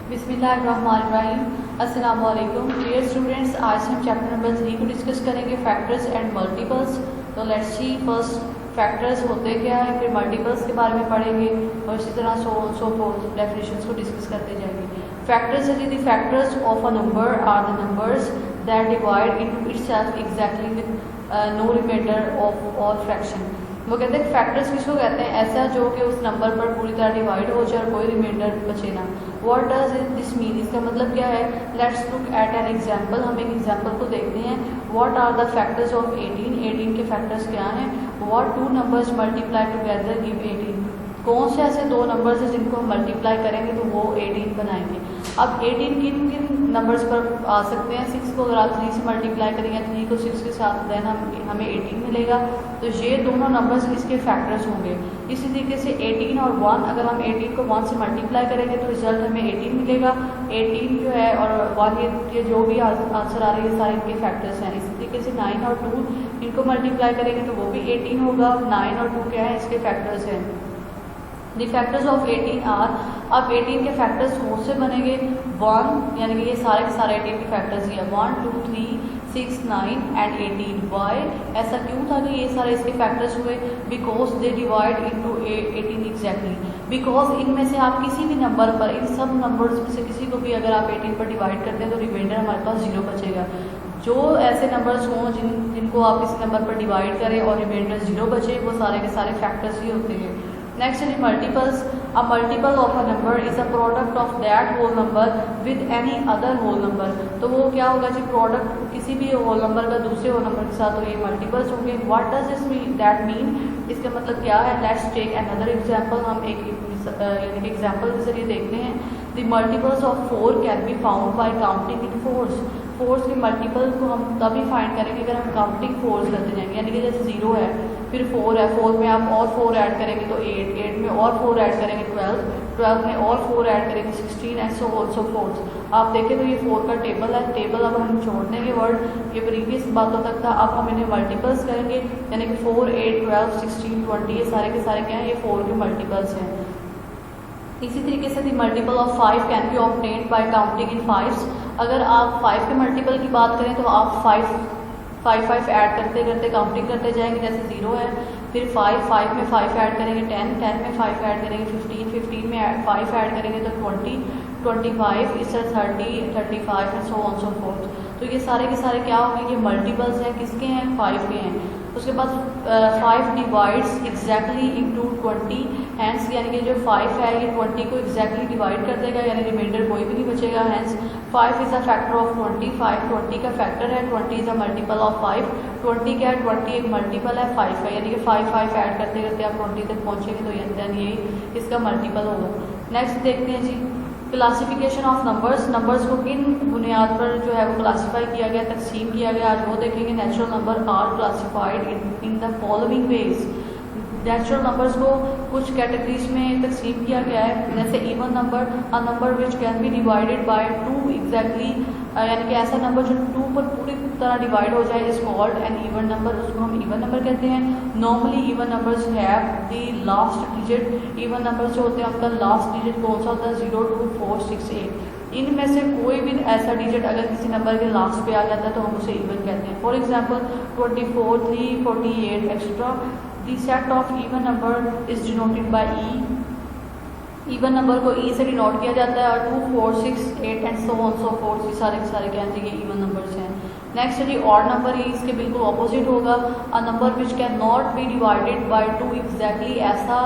बिस्मिल्लाहिर्रहमानिर्रहीम। अस्सलाम वालेकुम डियर स्टूडेंट्स, आज हम चैप्टर नंबर 3 को डिस्कस करेंगे, फैक्टर्स एंड मल्टीपल्स। तो लेट्स सी फर्स्ट फैक्टर्स होते क्या है, फिर मल्टीपल्स के बारे में पढ़ेंगे और इसी तरह सो फोर्थ डेफिनेशंस को डिस्कस करते जाएंगे। फैक्टर्स है the factors of a number are the numbers that divide into itself exactly with no remainder of all fraction. वो कहते हैं फैक्टर्स किसको कहते हैं, ऐसा जो कि उस नंबर पर पूरी तरह डिवाइड हो जाए और कोई रिमाइंडर बचे ना। व्हाट डज दिस मीन, इसका मतलब क्या है। Let's look at an example, हम एक एग्जांपल को देखते हैं। What are the factors of 18 के फैक्टर्स क्या हैं। What two numbers multiply together give 18, कौन से ऐसे दो नंबर्स हैं जिनको हम मल्टीप्लाई करेंगे तो वो 18 बनाएंगे। अब 18 किन किन नंबर्स पर आ सकते हैं। 6 को अगर आप 3 से मल्टीप्लाई करेंगे, 3 को 6 के साथ देन हमें 18 मिलेगा, तो ये दोनों नंबर्स इसके फैक्टर्स होंगे। इसी तरीके से 18 और 1, अगर हम 18 को 1 से मल्टीप्लाई करेंगे तो रिजल्ट हमें 18 मिलेगा। 18 जो है और 1 ये जो भी आंसर आ रही है सारे इनके फैक्टर्स हैं। इसी तरीके से 9 और 2 इनको मल्टीप्लाई करेंगे तो वो भी 18 होगा। 9 और 2 क्या है, इसके फैक्टर्स हैं। द फैक्टर्स ऑफ 18 आर, अब 18 के फैक्टर्स कौन से बनेंगे। 1 यानी कि ये सारे के सारे 18 के फैक्टर्स ही है। 1 2 3 6 9 एंड 18। वाई, ऐसा क्यों था कि ये सारे इसके फैक्टर्स हुए। Because they divide into 18 exactly. Because इनमें से आप किसी भी नंबर पर, इन सब नंबर्स में से किसी को भी अगर आप 18 पर डिवाइड करते हैं तो रिमाइंडर हमारे पास 0 बचेगा। जो ऐसे नंबर्स हों जिनको आप किसी नंबर पर डिवाइड करें और रिमाइंडर 0 बचे, वो सारे के सारे फैक्टर्स ही होते हैं। नेक्स्ट है multiples. A multiple of a number is a product of that whole number with any other whole number. तो वो क्या होगा जी, प्रोडक्ट किसी भी होल नंबर का दूसरे होल नंबर के साथ, तो ये मल्टीपल्स होंगे। What does this mean, that mean, इसका मतलब क्या है। लेट्स टेक अनदर एग्जांपल, हम एक यानी कि एग्जांपल के जरिए देखते हैं। The multiples of 4 can be found by counting in force. Force के मल्टीपल को हम तभी फाइंड करेंगे अगर हम काउंटिंग फोर्स करते जाएंगे। यानी कि जैसे 0 है, फिर 4 है, 4 में आप और 4 ऐड करेंगे तो 8, 8 में और 4 ऐड करेंगे 12, 12 में और 4 ऐड करेंगे 16 एंड सो ऑल्सो फोर्स। आप देखें तो ये 4 का टेबल है। टेबल अब हम छोड़ देंगे वर्ड, ये प्रीवियस बातों तक था। अब हम इन्हें मल्टीपल्स करेंगे, यानी कि 4 8 12 16 20, ये सारे के सारे क्या हैं, ये 4 के मल्टीपल्स हैं। इसी तरीके से दी multiple of 5 can be obtained by counting in 5s। अगर आप 5 के मल्टीपल की बात करें तो आप 5 ऐड करते करते काउंटिंग करते जाएंगे। जैसे 0 है, फिर 5 में 5 ऐड करेंगे 10 में 5 ऐड करेंगे 15 में 5 ऐड करेंगे तो 20, 25, इससे 30, 35 and so on so fourth. तो ये सारे के सारे क्या होंगे, ये मल्टीपल्स हैं, किसके हैं, 5 के हैं। उसके बाद 5 डिवाइड्स एग्जैक्टली इनटू 20, हैंस यानी कि जो 5 है ये 20 को एग्जैक्टली डिवाइड कर देगा, यानी रिमाइंडर कोई भी नहीं बचेगा। Hence 5 is a factor of 20, 5 20 का फैक्टर है। 20 इज अ मल्टीपल ऑफ 5, 20 क्या है, 20 एक मल्टीपल है 5 है, यानी कि 5 ऐड करते करते आप 20 तक पहुंचेंगे तो देन ये इसका मल्टीपल होगा। नेक्स्ट देखते हैं जी, क्लासिफिकेशन ऑफ नंबर्स। नंबर्स को किन बुनियाद पर जो है वो क्लासीफाई किया गया, तकसीम किया गया, आज वो देखेंगे। Natural number are classified in the following ways. Natural numbers को कुछ कैटेगरीज में तकसीम किया गया है, जैसे even number, a number which can be divided by 2 exactly, यानी कि ऐसा नंबर जो 2 पर पूरी तरह डिवाइड हो जाए is called an even number, उसको हम इवन नंबर कहते हैं। Normally even numbers have the last digit, even numbers जो होते हैं उनका लास्ट डिजिट कौन सा होता है, 0 2 4 6 8। इनमें से कोई भी ऐसा डिजिट अगर किसी नंबर के लास्ट पे आ जाता है तो हम उसे इवन कहते हैं। For example 24, 3, 48 etcetera. The set of even number is denoted by e। Even number को e से डिनोट किया जाता है और 2 4 6 8 and so on so fourth, ये सारे के सारे क्या हैं, ये इवन नंबर्स हैं। नेक्स्ट है जी ऑड नंबर, ही इसके बिल्कुल ऑपोजिट होगा। अ number which can not be divided by 2 exactly, ऐसा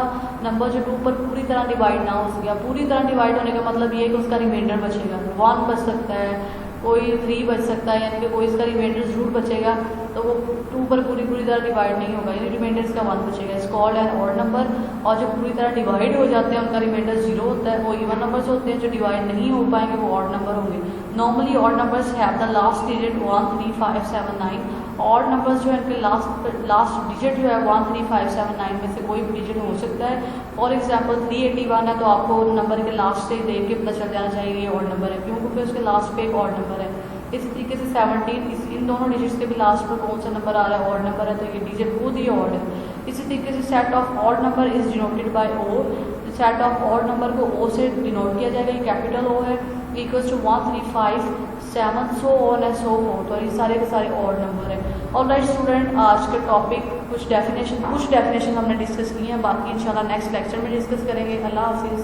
नंबर जो 2 पर पूरी तरह डिवाइड ना हो सके। पूरी तरह डिवाइड होने का मतलब ये है कि उसका रिमाइंडर बचेगा। 1 बच सकता है, कोई 3 बच सकता है, यानी कि कोई इसका रिमाइंडर जरूर बचेगा, तो वो 2 पर पूरी तरह डिवाइड नहीं होगा, यानी रिमाइंडर इसका 1 बचेगा। It's called an odd number. और जो पूरी तरह डिवाइड हो जाते हैं उनका रिमाइंडर 0 होता है, वो इवन नंबर्स होते हैं। जो डिवाइड नहीं हो पाएंगे वो ऑड नंबर होंगे। Normally odd numbers have the last digit 1 3 5 7 9। Odd numbers जो है इनके लास्ट डिजिट जो है 1 3 5 7 9 में से कोई भी डिजिट हो सकता है। फॉर एग्जाम्पल 381 है तो आपको नंबर के लास्ट से देख के पता चल जाना चाहिए ये ऑड नंबर है, क्योंकि उसके लास्ट पे एक ऑड नंबर है। इसी तरीके से 17 इन दोनों डिजिट्स के भी लास्ट पर कौन सा नंबर आ रहा है, ऑड नंबर है, तो ये डिजिट खुद ही ऑड है। इसी तरीके से set of odd number is denoted by O, set of odd number को ओ से डिनोट किया जाएगा, ये कैपिटल ओ है, equals to 1 3 5 7 so on and so forth, और ये सारे के सारे ऑड नंबर है। ऑलराइट स्टूडेंट, आज का टॉपिक कुछ डेफिनेशन हमने डिस्कस की हैं, बाकी इंशाल्लाह नेक्स्ट लेक्चर में डिस्कस करेंगे। अल्लाह हाफिज़।